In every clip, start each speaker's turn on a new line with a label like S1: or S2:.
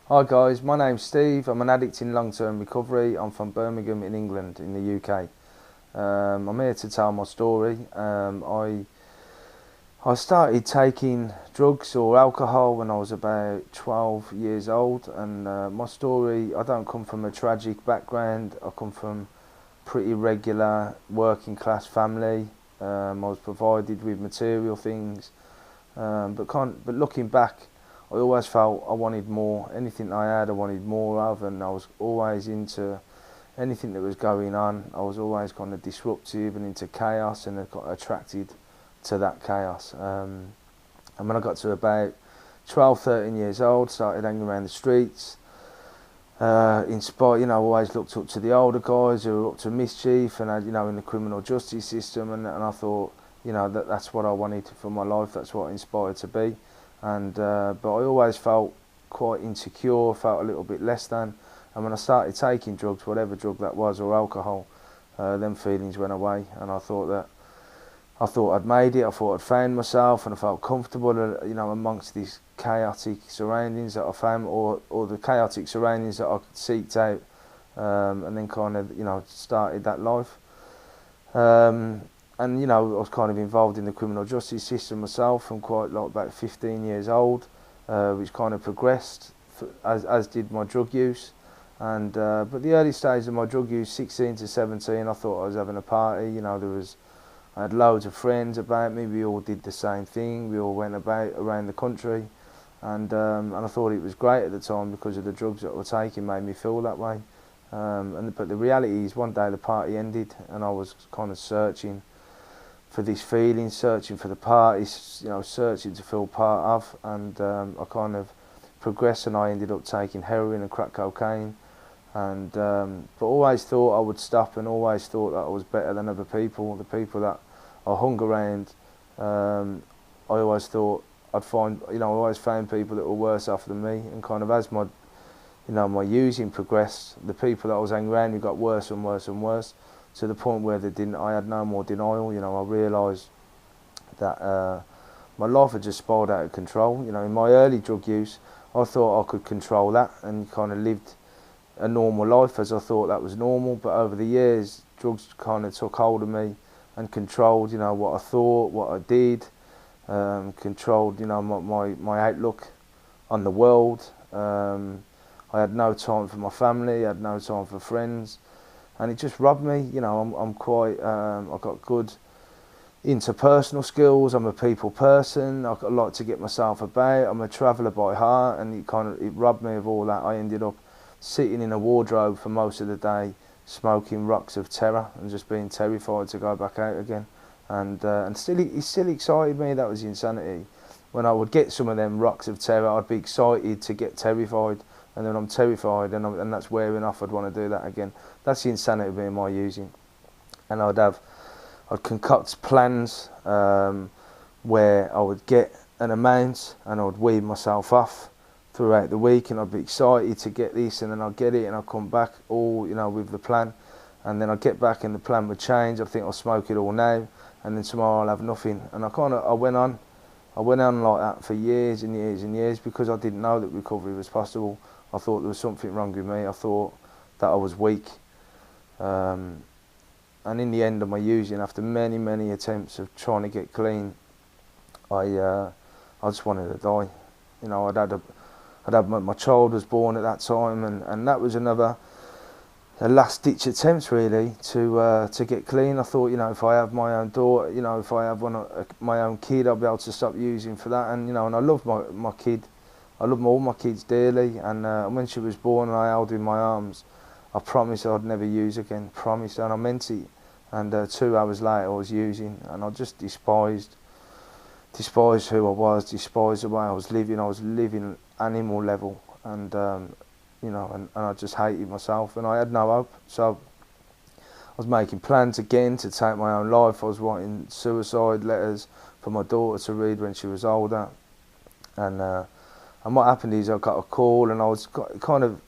S1: Hi guys, my name's Steve. I'm an addict in long-term recovery. I'm from Birmingham in England, in the UK. I'm here to tell my story. I started taking drugs or alcohol when I was about 12 years old, and my story, I don't come from a tragic background. I come from pretty regular working class family. I was provided with material things, but looking back, I always felt I wanted more. Anything I had, I wanted more of, and I was always into anything that was going on. I was always kind of disruptive and into chaos, and I got attracted to that chaos. And when I got to about 12, 13 years old, started hanging around the streets. Inspired, always looked up to the older guys who were up to mischief, and in the criminal justice system, and I thought, that's what I wanted for my life. That's what I inspired to be, and but I always felt quite insecure, felt a little bit less than, and when I started taking drugs, whatever drug that was, or alcohol, them feelings went away, and I thought I'd made it. I thought I'd found myself, and I felt comfortable, amongst these chaotic surroundings that I found, or the chaotic surroundings that I seeked out, and then kind of, started that life. And I was kind of involved in the criminal justice system myself from quite like about 15 years old, which kind of progressed as did my drug use. And but the early stage of my drug use, 16 to 17, I thought I was having a party. I had loads of friends about me. We all did the same thing. We all went about around the country, and I thought it was great at the time because of the drugs that I was taking made me feel that way. But the reality is, one day the party ended, and I was kind of searching for this feeling, searching for the party, searching to feel part of, and I kind of progressed, and I ended up taking heroin and crack cocaine, and but always thought I would stop, and always thought that I was better than other people, the people that I hung around. I always thought I'd find, I always found people that were worse off than me, and kind of as my using progressed, the people that I was hanging around with got worse and worse and worse, to the point where I had no more denial. I realised that my life had just spiraled out of control. In my early drug use, I thought I could control that and kind of lived a normal life as I thought that was normal. But over the years, drugs kind of took hold of me and controlled, what I thought, what I did, controlled, my outlook on the world. I had no time for my family, I had no time for friends, and it just robbed me. I'm quite, I've got good interpersonal skills. I'm a people person. I like to get myself about. I'm a traveller by heart, and it robbed me of all that. I ended up sitting in a wardrobe for most of the day, smoking rocks of terror and just being terrified to go back out again. And it still excited me. That was the insanity. When I would get some of them rocks of terror, I'd be excited to get terrified, and then I'm terrified, and that's wearing off. I'd want to do that again. That's the insanity of me and my using. And I'd concoct plans where I would get an amount, and I would weed myself off throughout the week, and I'd be excited to get this, and then I'd get it, and I'd come back all, with the plan, and then I'd get back and the plan would change. I think I'll smoke it all now, and then tomorrow I'll have nothing. And I went on like that for years and years and years, because I didn't know that recovery was possible. I thought there was something wrong with me. I thought that I was weak. And in the end of my using, after many, many attempts of trying to get clean, I just wanted to die. My child was born at that time, and that was a last ditch attempt really to get clean. I thought, if I have my own daughter, if I have my own kid, I'll be able to stop using for that. And and I love my kid. I love all my kids dearly, and when she was born and I held her in my arms, I promised I'd never use again. Promised, and I meant it. And 2 hours later, I was using, and I just despised who I was, despised the way I was living. I was living animal level, and and I just hated myself, and I had no hope. So I was making plans again to take my own life. I was writing suicide letters for my daughter to read when she was older, and what happened is I got a call, and I was kind of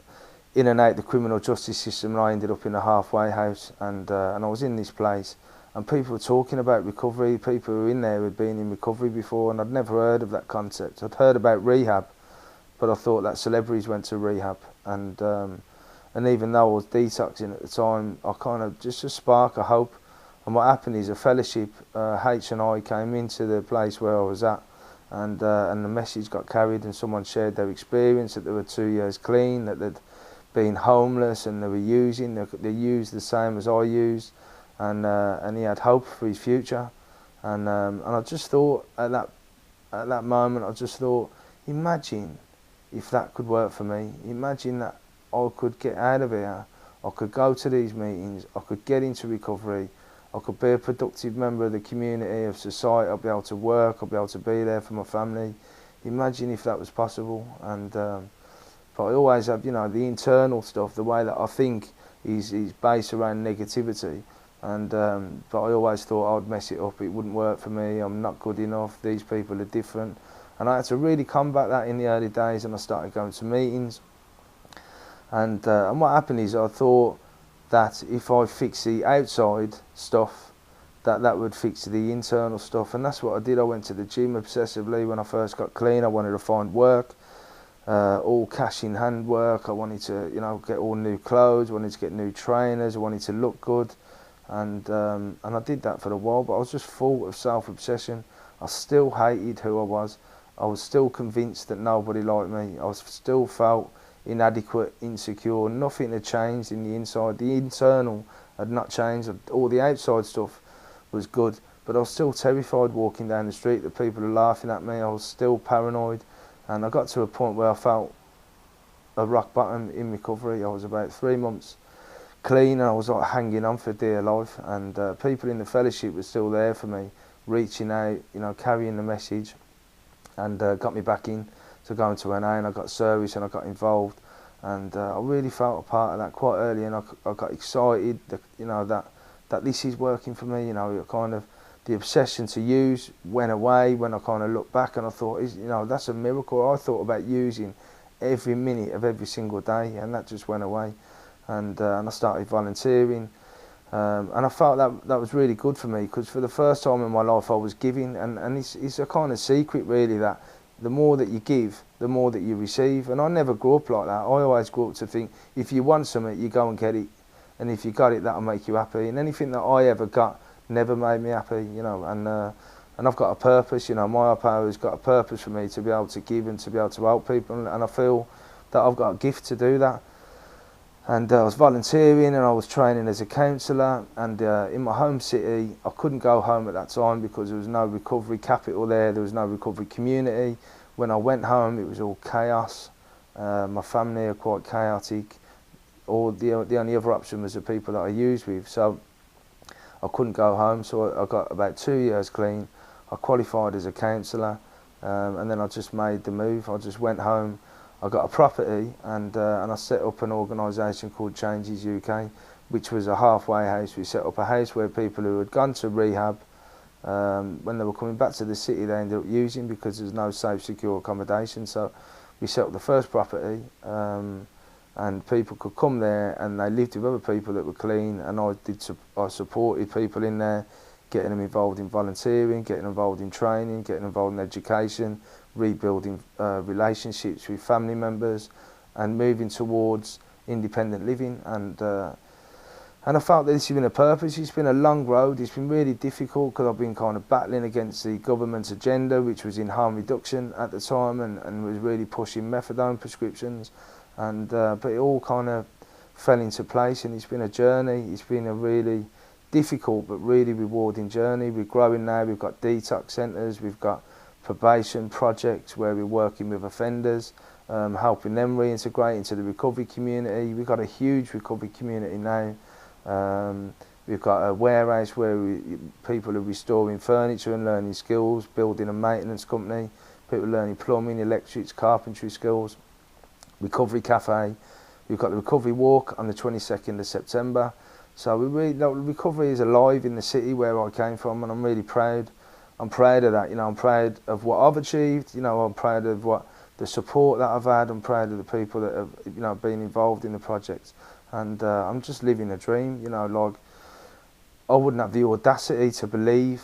S1: in and out the criminal justice system, and I ended up in a halfway house, and I was in this place, and people were talking about recovery. People who were in there had been in recovery before, and I'd never heard of that concept. I'd heard about rehab, but I thought that celebrities went to rehab, and even though I was detoxing at the time, I kind of just a spark of hope. And what happened is a fellowship, H&I, came into the place where I was at, and the message got carried, and someone shared their experience that they were 2 years clean, that they'd been homeless, and they were using, they used the same as I used, and he had hope for his future, and I just thought at that moment, I just thought, imagine if that could work for me. Imagine that I could get out of here, I could go to these meetings, I could get into recovery, I could be a productive member of the community, of society, I'll be able to work, I'll be able to be there for my family. Imagine if that was possible. And but I always have, you know, the internal stuff, the way that I think is based around negativity. And but I always thought I'd mess it up, it wouldn't work for me, I'm not good enough, these people are different. And I had to really combat that in the early days, and I started going to meetings. And what happened is I thought that if I fix the outside stuff, that would fix the internal stuff, and that's what I did. I went to the gym obsessively when I first got clean. I wanted to find work, all cash in hand work. I wanted to, you know, get all new clothes, I wanted to get new trainers, I wanted to look good, and I did that for a while, but I was just full of self-obsession. I still hated who I was. I was still convinced that nobody liked me. I still felt inadequate, insecure. Nothing had changed in the inside. The internal had not changed. All the outside stuff was good, but I was still terrified walking down the street that people are laughing at me. I was still paranoid, and I got to a point where I felt a rock bottom in recovery. I was about 3 months clean, and I was like hanging on for dear life, and people in the fellowship were still there for me, reaching out, you know, carrying the message, and got me back in to go into NA, and I got service and I got involved, and I really felt a part of that quite early, and I got excited that, you know, that this is working for me. You know, kind of the obsession to use went away when I kind of looked back, and I thought, you know, that's a miracle. I thought about using every minute of every single day, and that just went away, and I started volunteering, and I felt that was really good for me, because for the first time in my life I was giving, and it's a kind of secret really, that the more that you give, the more that you receive. And I never grew up like that. I always grew up to think, if you want something, you go and get it, and if you got it, that'll make you happy. And anything that I ever got never made me happy, you know. And I've got a purpose, you know. My higher power has got a purpose for me to be able to give and to be able to help people, and I feel that I've got a gift to do that. And I was volunteering, and I was training as a counsellor, and in my home city, I couldn't go home at that time because there was no recovery capital there was no recovery community. When I went home, it was all chaos. My family are quite chaotic. The only other option was the people that I used with, so I couldn't go home. So I got about 2 years clean. I qualified as a counsellor, and then I just made the move. I just went home. I got a property, and I set up an organisation called Changes UK, which was a halfway house. We set up a house where people who had gone to rehab, when they were coming back to the city, they ended up using, because there's no safe, secure accommodation. So we set up the first property, and people could come there, and they lived with other people that were clean, and I supported people in there, getting them involved in volunteering, getting involved in training, getting involved in education, rebuilding relationships with family members, and moving towards independent living. And I felt that this has been a purpose. It's been a long road. It's been really difficult, because I've been kind of battling against the government's agenda, which was in harm reduction at the time, and was really pushing methadone prescriptions, and but it all kind of fell into place, and it's been a journey. It's been a really difficult but really rewarding journey. We're growing now. We've got detox centres, we've got probation projects where we're working with offenders, helping them reintegrate into the recovery community. We've got a huge recovery community now. We've got a warehouse where people are restoring furniture and learning skills, building a maintenance company, people learning plumbing, electrics, carpentry skills. Recovery cafe. We've got the recovery walk on the 22nd of September. So recovery is alive in the city where I came from, and I'm really proud. I'm proud of that. You know, I'm proud of what I've achieved. You know, I'm proud of the support that I've had. I'm proud of the people that have, you know, been involved in the project, and I'm just living a dream. You know, like, I wouldn't have the audacity to believe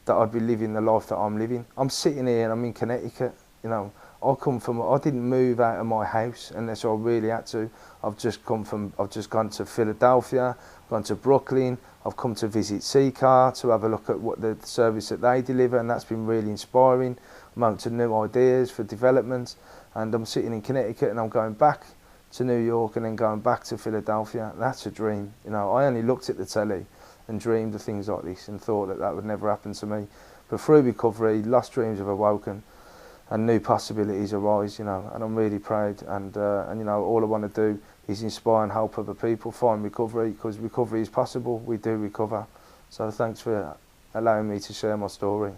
S1: that I'd be living the life that I'm living. I'm sitting here and I'm in Connecticut. You know, I didn't move out of my house unless I really had to. I've just gone to Philadelphia, gone to Brooklyn. I've come to visit CCAR to have a look at what the service that they deliver, and that's been really inspiring. I'm open to new ideas for development, and I'm sitting in Connecticut and I'm going back to New York and then going back to Philadelphia. That's a dream. You know, I only looked at the telly and dreamed of things like this and thought that that would never happen to me. But through recovery, lost dreams have awoken and new possibilities arise, you know, and I'm really proud, and you know, all I want to do is inspire and help other people find recovery, because recovery is possible. We do recover. So thanks for allowing me to share my story.